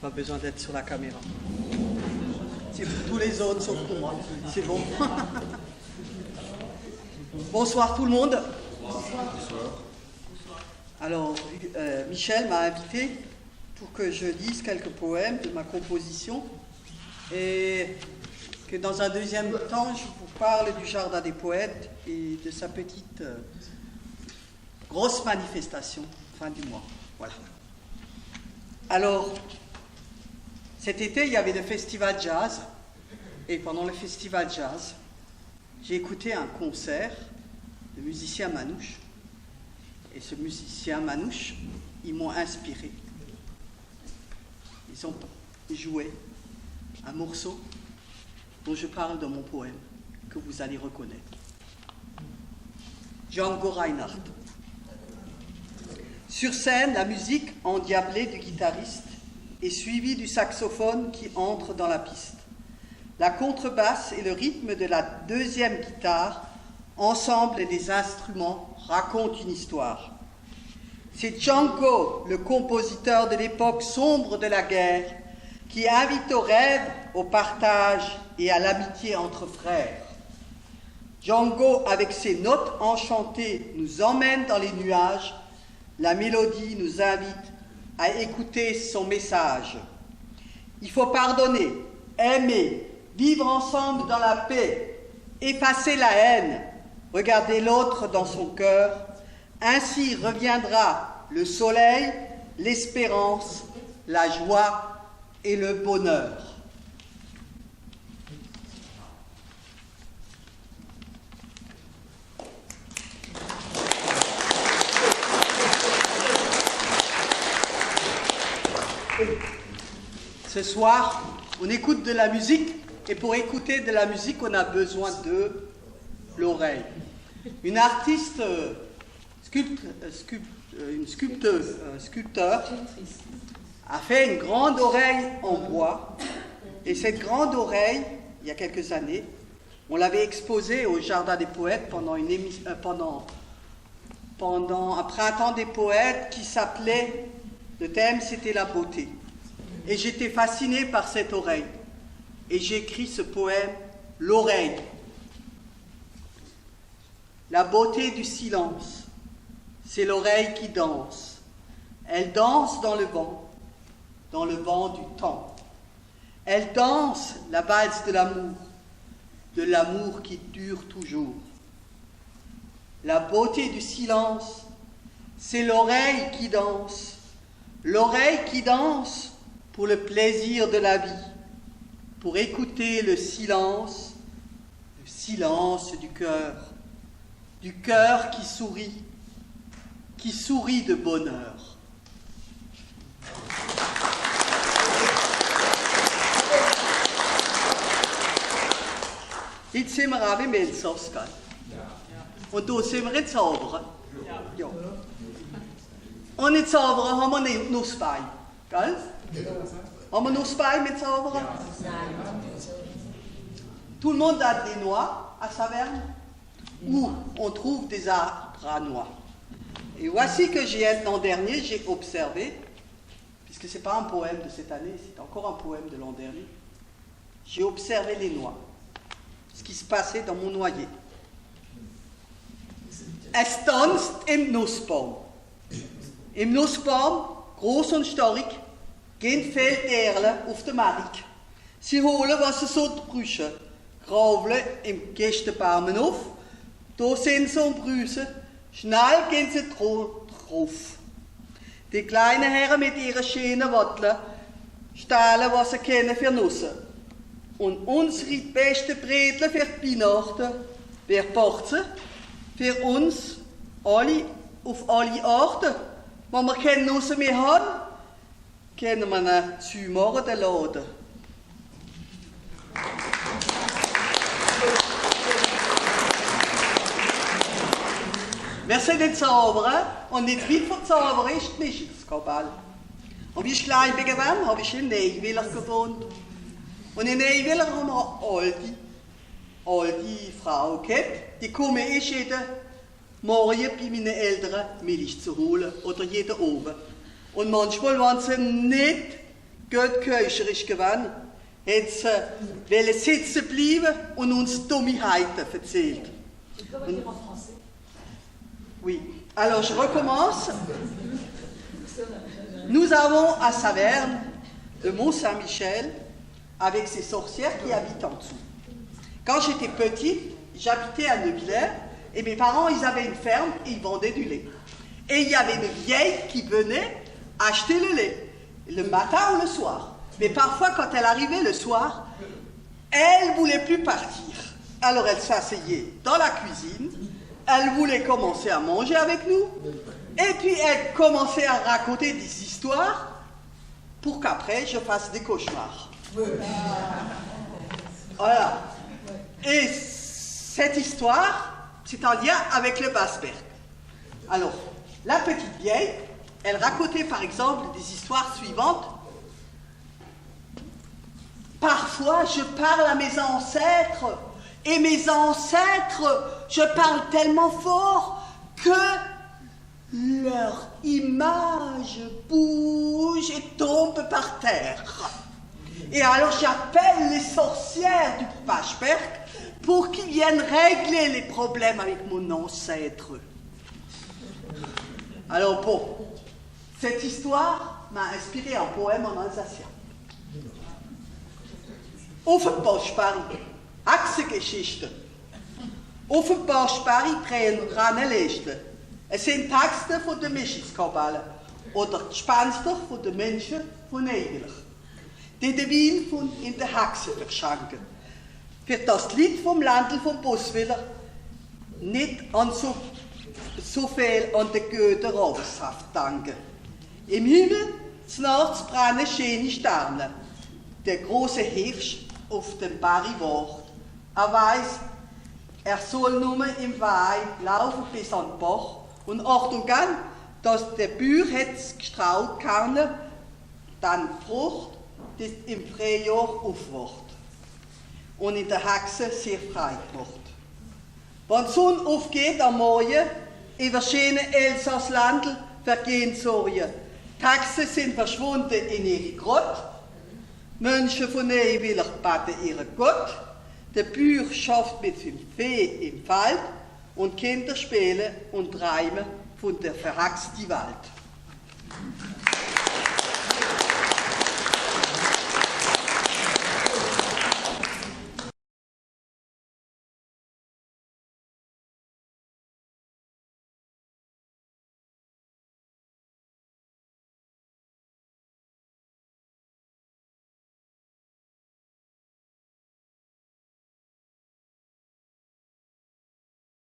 Pas besoin d'être sur la caméra. C'est pour tous les autres sauf pour moi. C'est bon. Bonsoir tout le monde. Bonsoir. Alors, Michel m'a invité pour que je lise quelques poèmes de ma composition et que dans un deuxième temps, je vous parle du Jardin des Poètes et de sa petite grosse manifestation fin du mois. Voilà. Alors, cet été, il y avait le festival jazz et pendant le festival jazz, j'ai écouté un concert de musicien manouche. Et ce musicien manouche, ils m'ont inspiré. Ils ont joué un morceau dont je parle dans mon poème, que vous allez reconnaître. Django Reinhardt. Sur scène, la musique endiablée du guitariste est suivie du saxophone qui entre dans la piste. La contrebasse et le rythme de la deuxième guitare, ensemble des instruments, racontent une histoire. C'est Django, le compositeur de l'époque sombre de la guerre, qui invite au rêve, au partage et à l'amitié entre frères. Django, avec ses notes enchantées, nous emmène dans les nuages. La mélodie nous invite à écouter son message. Il faut pardonner, aimer, vivre ensemble dans la paix, effacer la haine, regarder l'autre dans son cœur. Ainsi reviendra le soleil, l'espérance, la joie et le bonheur. Ce soir, on écoute de la musique, et pour écouter de la musique, on a besoin de l'oreille. Une artiste, sculpteur, a fait une grande oreille en bois, et cette grande oreille, il y a quelques années, on l'avait exposée au Jardin des Poètes pendant un printemps des poètes qui s'appelait, le thème c'était la beauté. Et j'étais fasciné par cette oreille. Et j'ai écrit ce poème, L'oreille. La beauté du silence, c'est l'oreille qui danse. Elle danse dans le vent du temps. Elle danse la valse de l'amour qui dure toujours. La beauté du silence, c'est l'oreille qui danse pour le plaisir de la vie, pour écouter le silence du cœur qui sourit de bonheur. Jetzt sind wir auch im Elsass, gell? Und da sind wir in Zaubern. Ja. Und in Zaubern haben wir Nussbein, gell? Haben wir Nussbein mit Zaubern? Tout le monde a des noix à Saverne, où on trouve des arbres à noix. Et voici que l'an dernier, j'ai observé, puisque ce n'est pas un poème de cette année, c'est encore un poème de l'an dernier, j'ai observé les noix, ce qui se passait dans mon noyer. Es tanzt im Nussbaum. Im Nussbaum, groß und stark, gehen Felderle auf der Mark. Sie holen, was sie so brüchen, graveln im Gästenbaum auf, da sind sie und brüsen, schnell gehen sie drauf. Die kleinen Herren mit ihren schönen Watteln stehlen, was sie kennen für Nüsse. Und unsere besten Bredeln für die Weihnachten, wer packt sie? Für uns alle, auf alle Arten. Wenn wir keine Nüsse mehr haben, können wir einen zumorgen den Laden. Wir sind nicht Zauberer und nicht weit von Zauberer ist die Mischungskabelle. Und wie ich klein bin gewesen, habe ich in Neiwiller gewohnt. Und in Neiwiller haben wir eine alte Frau gehabt, die komme ich jeden Morgen bei meinen Eltern Milch zu holen oder jeden Abend. Und manchmal, wenn sie nicht gut keuserisch gewesen, hat sie wollen sitzen bleiben und uns Dummheiten erzählt. Oui. Alors, je recommence. Nous avons à Saverne le Mont-Saint-Michel avec ses sorcières qui habitent en dessous. Quand j'étais petite, j'habitais à Neuwiller et mes parents, ils avaient une ferme et ils vendaient du lait. Et il y avait une vieille qui venait acheter le lait, le matin ou le soir. Mais parfois, quand elle arrivait le soir, elle ne voulait plus partir. Alors elle s'asseyait dans la cuisine, elle voulait commencer à manger avec nous, et puis elle commençait à raconter des histoires pour qu'après je fasse des cauchemars. Voilà. Et cette histoire, c'est en lien avec le Basberg. Alors, la petite vieille, elle racontait par exemple des histoires suivantes. Parfois, je parle à mes ancêtres, et mes ancêtres, je parle tellement fort que leur image bouge et tombe par terre. Et alors j'appelle les sorcières du Basberg pour qu'ils viennent régler les problèmes avec mon ancêtre. Alors bon, cette histoire m'a inspiré un poème en alsacien. Auf dem Bosberg, Hexengeschichten. Auf dem Bosberg drehen Rannenlisten. Es sind Texte von den Mischiskabellen oder Gespenster von den Menschen von Neuwiller, die den Wein in den Hexen verschenken. Für das die Leute vom Ländl von Boswiller nicht an so viel an den guten Ravenssaft denken. Im Himmel nachts brennen schöne Sterne. Der große Hirsch auf dem Berg wacht. Er weiß, er soll nur im Weih laufen bis an den Bach. Und Achtung, gell, dass der Bauer hat gestraucht können, dann die Frucht, die im Frühjahr aufwacht und in der Hexe sehr frei macht. Wenn die Sonne aufgeht am Morgen, über schöne Elsassländl vergehen Sorgen. Die Hexen sind verschwunden in ihre Grotte. Menschen von Neuwiller beten ihren Gott. Der Bauer schafft mit seinem Vieh im Feld und Kinder spielen und träumen von der verhexten Welt.